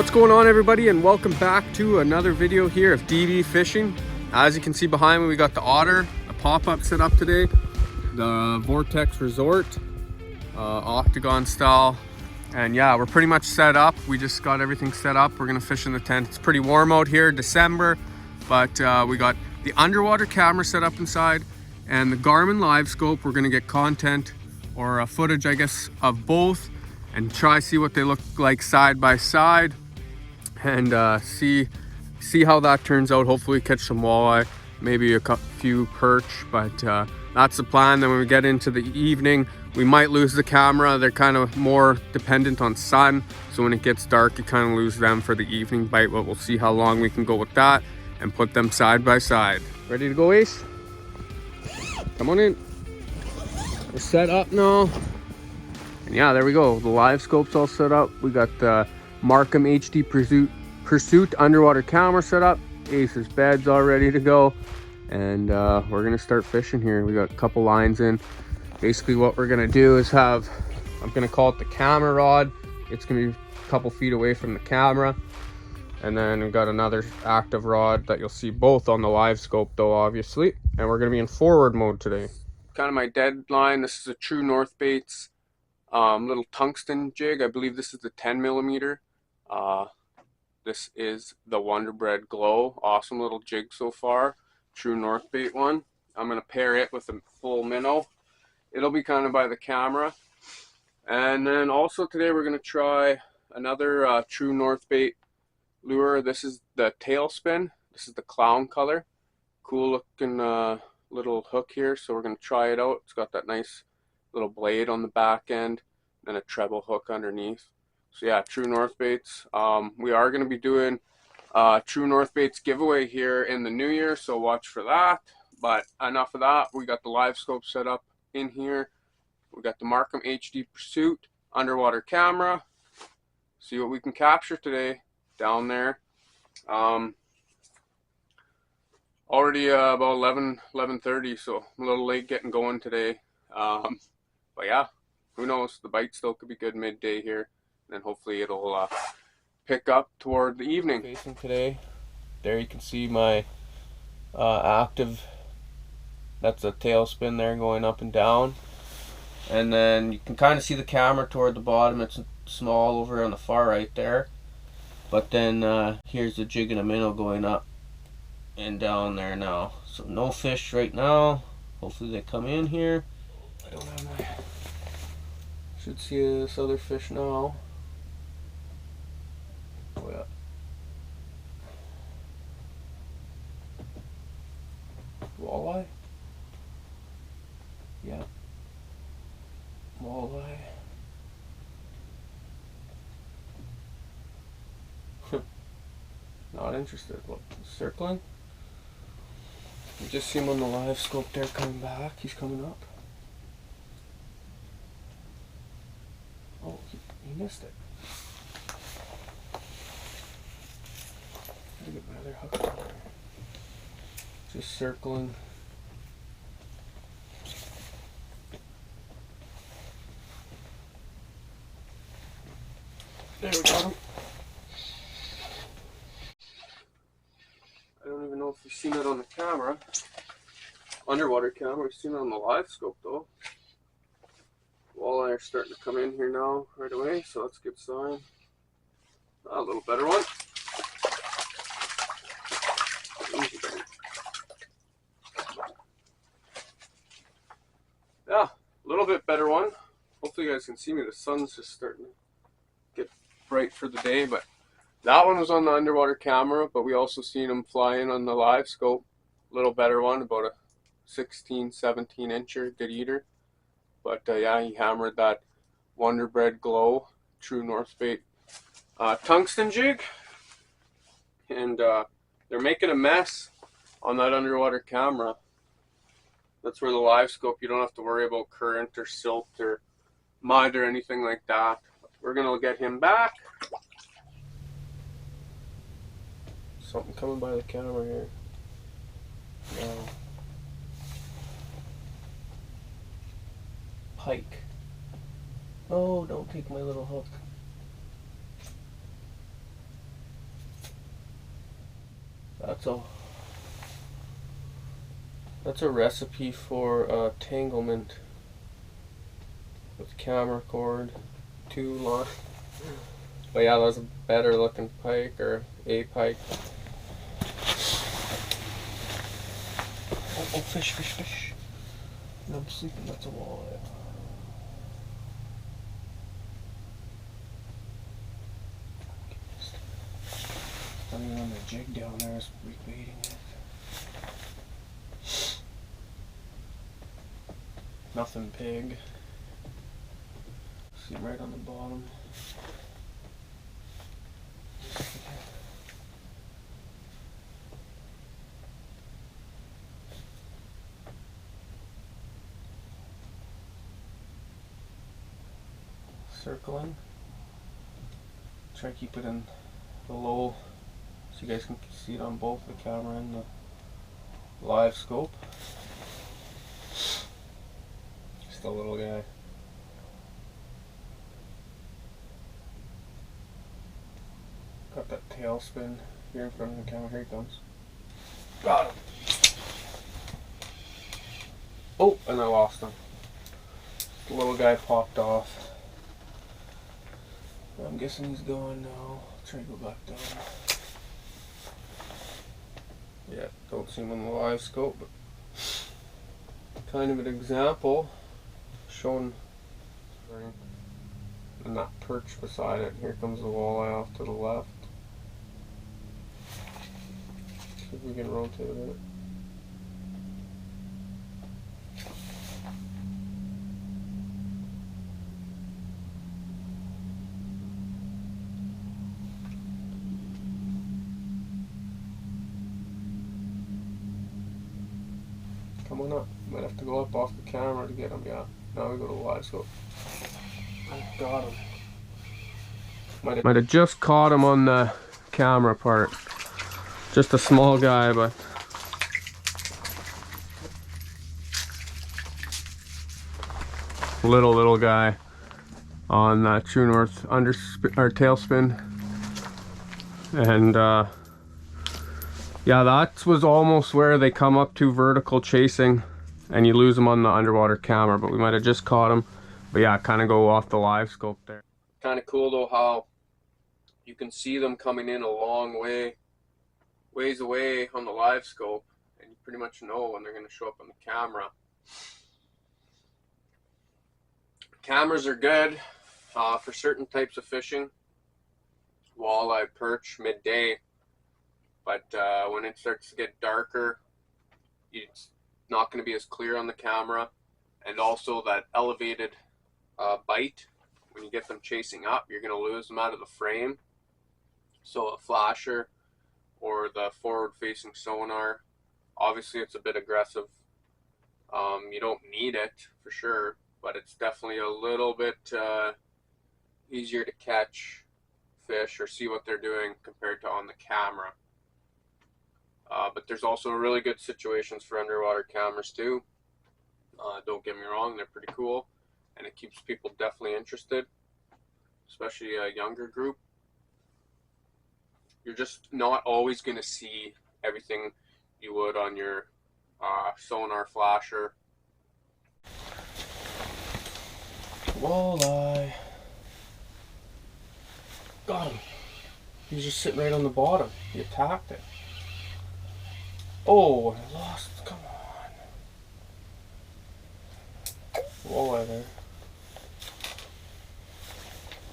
What's going on, everybody, and welcome back to another video here of DD Fishing. As you can see behind me, we got the Otter, a pop-up set up today, the Vortex Resort, octagon style, and yeah, we're pretty much set up. We just got everything set up. We're gonna fish in the tent. It's pretty warm out here, December, but we got the underwater camera set up inside and the Garmin Livescope. We're gonna get content or footage, I guess, of both and see what they look like side by side, and see how that turns out. Hopefully catch some walleye, maybe a few perch, but that's the plan. Then when we get into the evening, we might lose the camera. They're kind of more dependent on sun, so when it gets dark you kind of lose them for the evening bite, but we'll see how long we can go with that and put them side by side. Ready to go, Ace? Come on in. We're set up now. And yeah, there we go. The live scope's all set up. We got the Markham HD Pursuit underwater camera set up. Ace's bed's all ready to go. And we're gonna start fishing here. We got a couple lines in. Basically what we're gonna do is I'm gonna call it the camera rod. It's gonna be a couple feet away from the camera. And then we've got another active rod that you'll see both on the live scope though, obviously. And we're gonna be in forward mode today. Kind of my deadline. This is a True North Baits little tungsten jig. I believe this is the 10mm. This is the Wonder Bread Glow. Awesome little jig so far. True North Bait one. I'm gonna pair it with a full minnow. It'll be kind of by the camera. And then also today we're gonna try another True North Bait lure. This is the Tailspin. This is the clown color. Cool looking little hook here, so we're gonna try it out. It's got that nice little blade on the back end and a treble hook underneath. So yeah, True North Baits. We are gonna be doing True North Baits giveaway here in the new year, so watch for that. But enough of that. We got the live scope set up in here. We got the Markham HD Pursuit underwater camera. See what we can capture today down there. Already about 11:30, so a little late getting going today. But yeah, who knows? The bite still could be good midday here, and then hopefully it'll pick up toward the evening. Facing today, there you can see my active. That's a tailspin there going up and down, and then you can kind of see the camera toward the bottom. It's small over on the far right there, but then here's the jig and a minnow going up and down there now. So no fish right now. Hopefully they come in here. I don't have my... Should see this other fish now. Oh yeah. Walleye? Yeah. Walleye. Not interested. What? Circling? You just see him on the live scope there coming back. He's coming up. Oh, he missed it. Gotta get my other hook on there. Just circling. There we got him. I don't even know if you've seen it on the camera. Underwater camera. We've seen it on the live scope though. Walleye are starting to come in here now right away, so that's a good sign. A little better one. Yeah, a little bit better one. Hopefully you guys can see me. The sun's just starting to get bright for the day, but that one was on the underwater camera, but we also seen him flying on the live scope. A little better one, about a 16, 17 incher, good eater. But yeah, he hammered that Wonder Bread Glow True North Bait tungsten jig, and they're making a mess on that underwater camera. That's where the live scope, you don't have to worry about current or silt or mud or anything like that. We're gonna get him back. Something coming by the camera here. No. Pike. Oh, don't take my little hook. That's a recipe for tanglement with camera cord, 2 line. But yeah, that was a better looking pike, or a pike. Oh, fish, fish, fish. No, I'm sleeping, that's a walleye. Not even on the jig down there, is rebaiting it. Nothing big. See right on the bottom. Circling. Try to keep it in the low so you guys can see it on both the camera and the live scope. Just a little guy. Got that tail spin here in front of the camera. Here he comes. Got him. Oh, and I lost him. The little guy popped off. I'm guessing he's going now. Try to go back down. Yeah, don't see him on the live scope, but kind of an example showing. And that perch beside it. Here comes the walleye off to the left. See if we can rotate it. Come on up. Might have to go up off the camera to get him. Yeah. Now we go to the live scope. Got him. Might have just caught him on the camera part. Just a small guy, but little guy on that true north tail spin. And yeah, that was almost where they come up to vertical chasing and you lose them on the underwater camera, but we might have just caught them. But yeah, kind of go off the live scope there. Kind of cool though how you can see them coming in a long ways away on the live scope, and you pretty much know when they're going to show up on the camera. Cameras are good for certain types of fishing, walleye, perch, midday, but when it starts to get darker, it's not going to be as clear on the camera, and also that elevated bite, when you get them chasing up, you're going to lose them out of the frame. So a flasher or the forward facing sonar, obviously it's a bit aggressive. You don't need it for sure, but it's definitely a little bit easier to catch fish or see what they're doing compared to on the camera. But there's also really good situations for underwater cameras too. Don't get me wrong, they're pretty cool, and it keeps people definitely interested, especially a younger group. You're just not always going to see everything you would on your sonar flasher. Walleye. Got him. He was just sitting right on the bottom. He attacked it. Oh, I lost. Come on. Walleye there.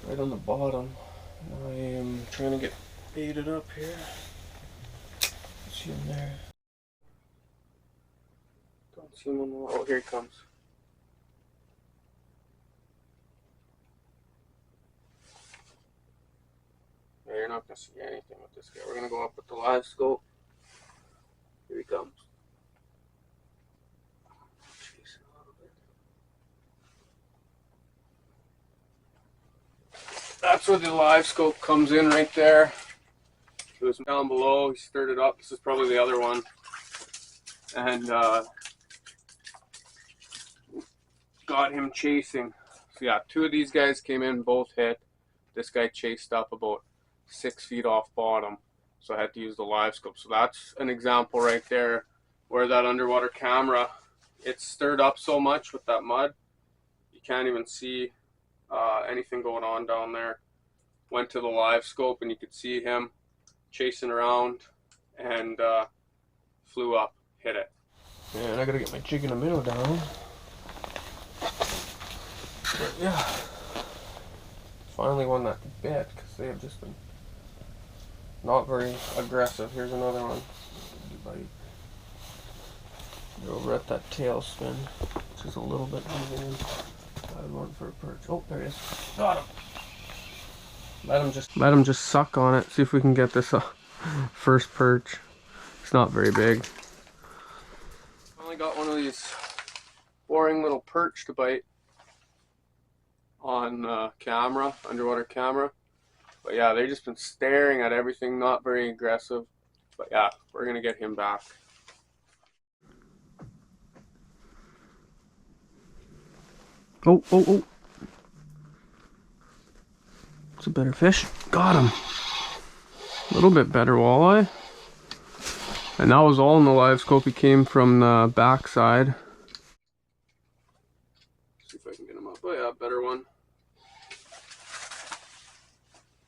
Right on the bottom. I am trying to get baited up here. See him there. Don't see him on the wall. Oh, here he comes. Yeah, you're not going to see anything with this guy. We're going to go up with the live scope. Here he comes. Chasing a little bit. That's where the live scope comes in right there. It was down below. He stirred it up. This is probably the other one. And got him chasing. So yeah, 2 of these guys came in, both hit. This guy chased up about 6 feet off bottom. so I had to use the Livescope. So that's an example right there where that underwater camera, it's stirred up so much with that mud, you can't even see anything going on down there. Went to the Livescope and you could see him chasing around and flew up, hit it. And I gotta get my jig in the middle down. But yeah, finally one that bit, because they have just been not very aggressive. Here's another one. They're over at that tail spin, which is a little bit moving in. I had one for a perch. Oh, there he is. Got him. Let him just suck on it. See if we can get this first perch. It's not very big. Finally got one of these boring little perch to bite on camera, underwater camera. But yeah, they've just been staring at everything, not very aggressive. But yeah, we're gonna get him back. Oh, oh, oh. It's a better fish. Got him. A little bit better walleye. And that was all in the Livescope. He came from the backside. See if I can get him up. Oh yeah, better one.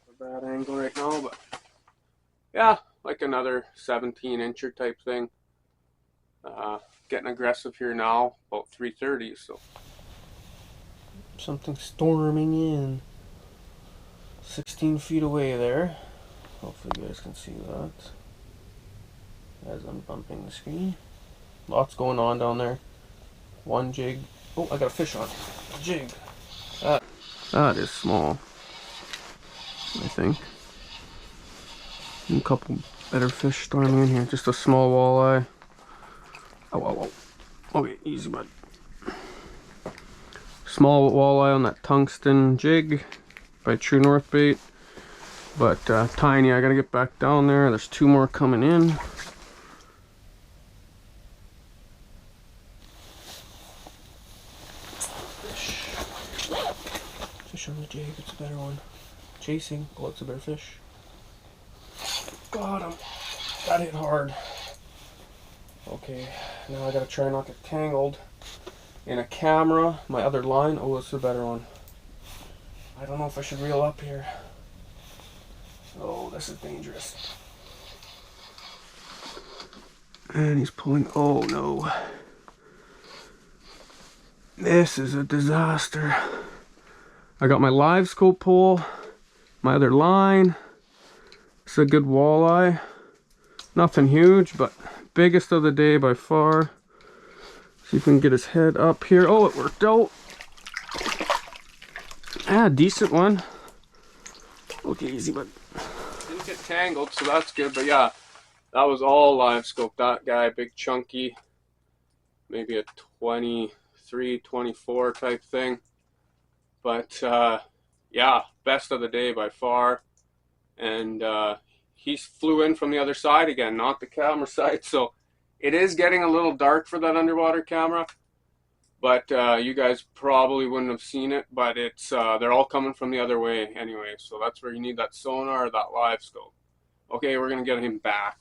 A bad angle right now, but yeah, like another 17-incher type thing. Getting aggressive here now, about 3:30, so. Something storming in. 16 feet away there. Hopefully you guys can see that as I'm bumping the screen. Lots going on down there. One jig. Oh, I got a fish on. A jig. That is small, I think. A couple better fish storming in here. Just a small walleye. Oh, oh, oh. Okay, easy, bud. Small walleye on that tungsten jig by True North Bait, but tiny. I gotta get back down there. There's two more coming in. Fish on the jig. It's a better one. Chasing. Oh, it's a better fish. Got him. That hit hard. Okay, now I gotta try not to get tangled in a camera. My other line. Oh, this is a better one. I don't know if I should reel up here. Oh, this is dangerous. And he's pulling. Oh no. This is a disaster. I got my Livescope pole, my other line. It's a good walleye. Nothing huge, but biggest of the day by far. See if we can get his head up here. Oh, it worked out. Ah, decent one. Okay, easy, bud. Didn't get tangled, so that's good. But yeah, that was all Livescope. That guy, big chunky, maybe a 23, 24 type thing. But yeah, best of the day by far. And he flew in from the other side again, not the camera side. So it is getting a little dark for that underwater camera. But you guys probably wouldn't have seen it, but it's they're all coming from the other way anyway. So that's where you need that sonar or that Livescope. Okay, we're gonna get him back.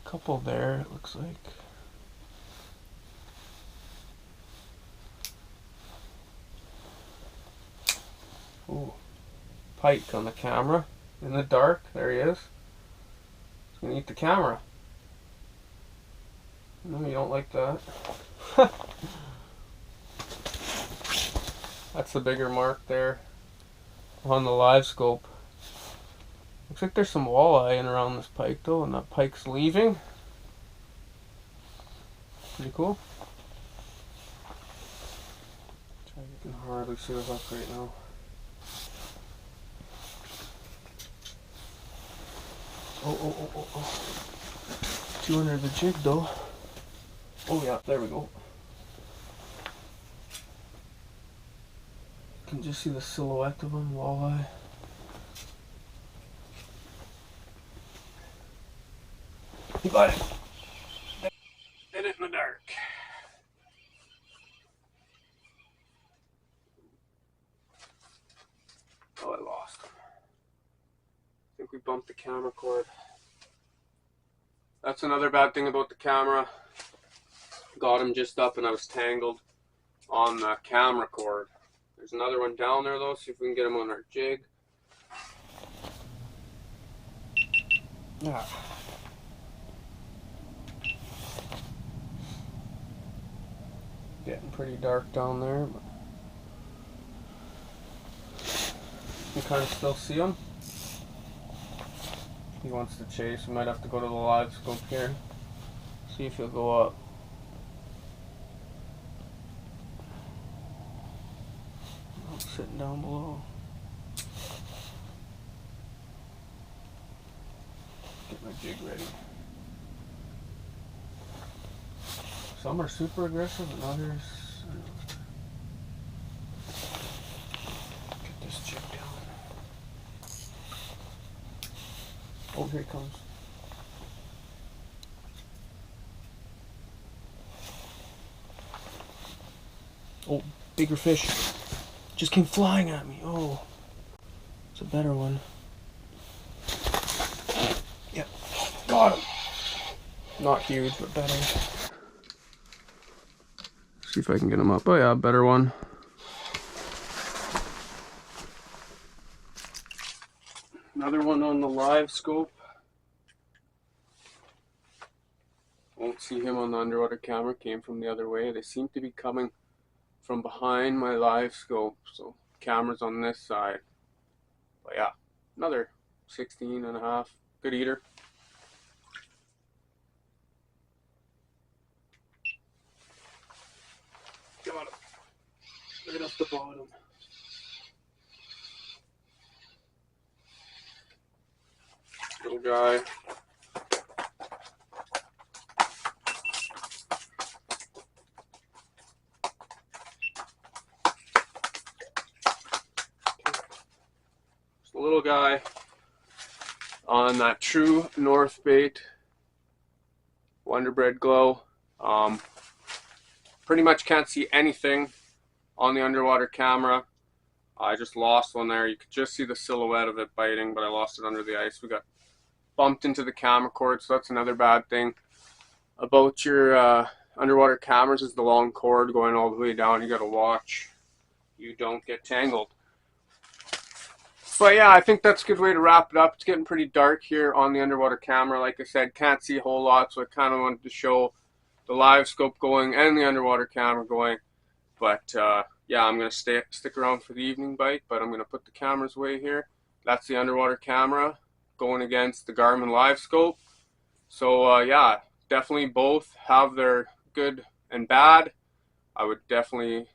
Couple there, it looks like. Ooh. Pike on the camera in the dark. There he is. He's gonna eat the camera. No, you don't like that. That's the bigger mark there on the Livescope. Looks like there's some walleye in around this pike though, and that pike's leaving. Pretty cool. You can hardly see the hook right now. Oh. 200 the jig though. Oh yeah, there we go. You can just see the silhouette of him, walleye. He got it. Did it in the dark. bump the camera cord. That's another bad thing about the camera. Got him just up and I was tangled on the camera cord. There's another one down there though, see if we can get him on our jig. Yeah. Getting pretty dark down there, but you can kind of still see him. He wants to chase. We might have to go to the Livescope here. See if he'll go up. Oh, sitting down below. Get my jig ready. Some are super aggressive and others. Get this jig down. Oh, here he comes. Oh, bigger fish. Just came flying at me. Oh, it's a better one. Yep, got him. Not huge, but better. See if I can get him up. Oh yeah, better one. Another one on the Livescope. Won't see him on the underwater camera. Came from the other way. They seem to be coming from behind my Livescope. So camera's on this side. But yeah, another 16.5. Good eater. Got him. Right off the bottom. Little guy. Just a little guy on that true North Bait Wonderbread Glow. Pretty much can't see anything on the underwater camera. I just lost one there. You could just see the silhouette of it biting, but I lost it under the ice. We got bumped into the camera cord, so that's another bad thing about your underwater cameras is the long cord going all the way down. You got to watch you don't get tangled. But yeah, I think that's a good way to wrap it up. It's getting pretty dark here on the underwater camera. Like I said, can't see a whole lot, so I kind of wanted to show the Livescope going and the underwater camera going. But yeah, I'm going to stick around for the evening bite, but I'm going to put the cameras away here. That's the underwater camera going against the Garmin Livescope. So yeah, definitely both have their good and bad. I would definitely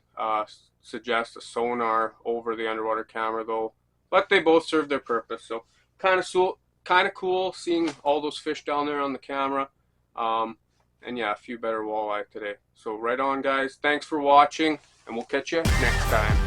suggest a sonar over the underwater camera though, but they both serve their purpose. So kind of cool seeing all those fish down there on the camera. And yeah, a few better walleye today. So right on, guys. Thanks for watching, and we'll catch you next time.